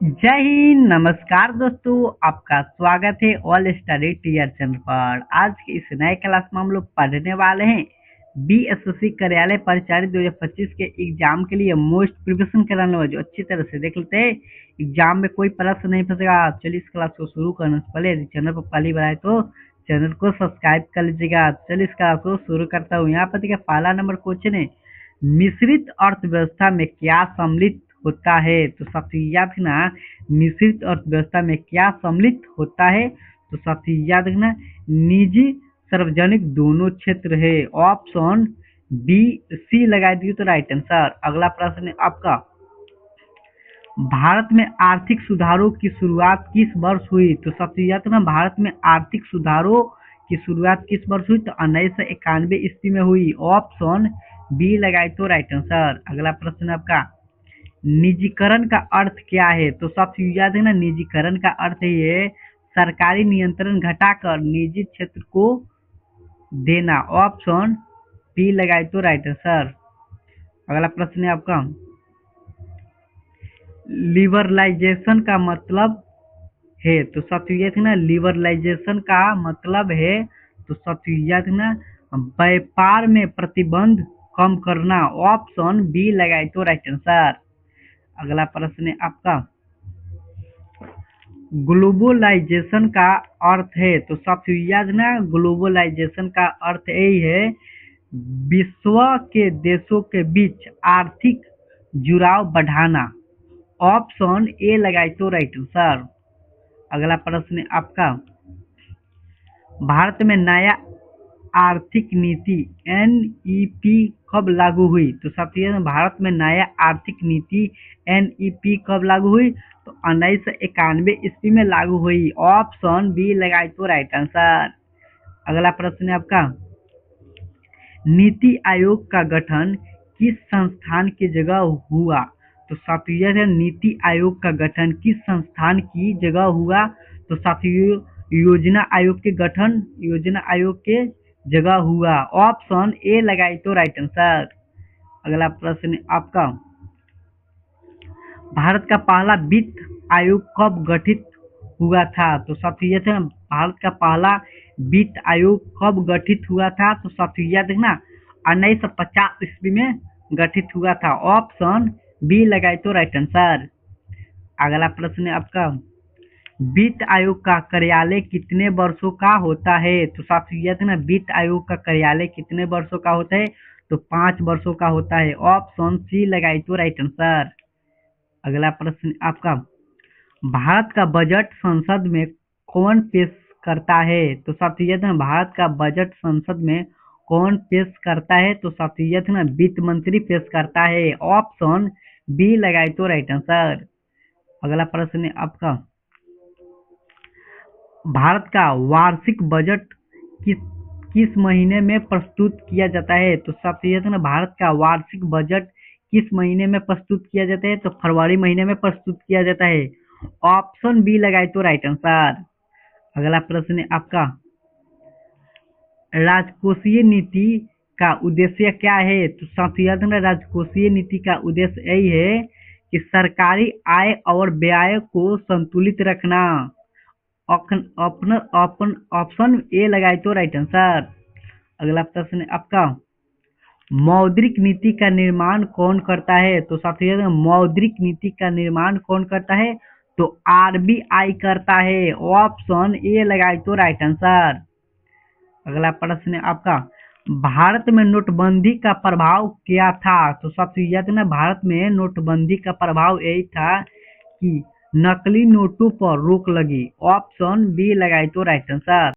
जय हिंद। नमस्कार दोस्तों, आपका स्वागत है ऑल स्टडी टीयर चैनल पर। आज के इस नए क्लास में हम लोग पढ़ने वाले हैं बीएसएससी कार्यालय परिचारी 2025 के एग्जाम के लिए मोस्ट प्रिपरेशन कराने वाले। जो अच्छी तरह से देख लेते हैं, एग्जाम में कोई प्रश्न नहीं फंसेगा। चलिए इस क्लास को शुरू करने से पहले यदि चैनल पर पहली बार आए तो चैनल को सब्सक्राइब कर लीजिएगा। चलिए इस क्लास को शुरू करता हूँ। यहाँ पर देखिए पहला नंबर क्वेश्चन है, मिश्रित अर्थव्यवस्था में क्या सम्मिलित होता है? तो साथी याद रखना, मिश्रित अर्थव्यवस्था में क्या सम्मिलित होता है? तो साथी याद रखना, निजी सार्वजनिक दोनों क्षेत्र है। ऑप्शन बी सी लगा दिए तो राइट आंसर। अगला प्रश्न है आपका, भारत में आर्थिक सुधारों की शुरुआत किस वर्ष हुई? तो साथी याद रखना, भारत में आर्थिक सुधारों की शुरुआत किस वर्ष हुई? तो 1991 ईस्वी में हुई। ऑप्शन बी लगाए तो राइट आंसर। अगला प्रश्न आपका, निजीकरण का अर्थ क्या है? तो सबसे याद है ना, निजीकरण का अर्थ है सरकारी नियंत्रण घटाकर निजी क्षेत्र को देना। ऑप्शन बी लगाए तो राइट आंसर। अगला प्रश्न है आपका, लिबरलाइजेशन का मतलब है? तो साथियों ना, लिबरलाइजेशन का मतलब है, तो साथियों ना, व्यापार में प्रतिबंध कम करना। ऑप्शन बी लगाए तो राइट आंसर। अगला प्रश्न है आपका, ग्लोबलाइजेशन का अर्थ है? तो साथियों याद ना, ग्लोबलाइजेशन का अर्थ यही है विश्व के देशों के बीच आर्थिक जुड़ाव बढ़ाना। ऑप्शन ए लगाए तो राइट आंसर। अगला प्रश्न है आपका, भारत में नया आर्थिक नीति एनईपी कब लागू हुई? तो साथियों भारत में नया आर्थिक नीति एनईपी कब लागू हुई? तो 1991 ईस्वी में लागू हुई। ऑप्शन बी लगाए तो राइट आंसर। अगला प्रश्न है आपका, नीति आयोग का गठन किस संस्थान की जगह हुआ? तो साथियों नीति आयोग का गठन किस संस्थान की जगह हुआ? तो साथियों योजना आयोग के गठन योजना आयोग के जगह हुआ। ऑप्शन ए लगाए तो राइट आंसर। अगला प्रश्न आपका, भारत का पहला वित्त आयोग कब गठित हुआ था? तो साथियों भारत का पहला वित्त आयोग कब गठित हुआ था? तो साथियों देखना, 1950 ईस्वी में गठित हुआ था। ऑप्शन बी लगाए तो राइट आंसर। अगला प्रश्न आपका, वित्त आयोग का कार्यालय कितने वर्षों का होता है? तो साथियों ना, वित्त आयोग का कार्यालय कितने वर्षों का होता है? तो 5 वर्षों का होता है। ऑप्शन सी लगाए तो राइट आंसर। अगला प्रश्न आपका, भारत का बजट संसद में कौन पेश करता है? तो साथियों ना, भारत का बजट संसद में कौन पेश करता है? तो साथियों ना, वित्त मंत्री पेश करता है। ऑप्शन बी लगाए तो राइट आंसर। अगला प्रश्न आपका, भारत का वार्षिक बजट किस किस महीने में प्रस्तुत किया जाता है? तो साथियों ना, भारत का वार्षिक बजट किस महीने में प्रस्तुत किया जाता है? तो फरवरी महीने में प्रस्तुत किया जाता है। ऑप्शन बी लगाए तो राइट आंसर। अगला प्रश्न है आपका, राजकोषीय नीति का उद्देश्य क्या है? तो साथियों ना, राजकोषीय नीति का उद्देश्य यही है कि सरकारी आय और व्यय को संतुलित रखना। ऑप्शन ए लगाए तो राइट आंसर। अगला प्रश्न है आपका, मौद्रिक नीति का निर्माण कौन करता है? तो साथियों मौद्रिक नीति का निर्माण कौन करता है? तो आरबीआई करता है। ऑप्शन ए लगाए तो राइट आंसर। अगला प्रश्न है आपका, भारत में नोटबंदी का प्रभाव क्या था? तो साथियों ना, भारत में नोटबंदी का प्रभाव यही था कि नकली नोटों पर रोक लगी। ऑप्शन बी लगाए तो राइट आंसर।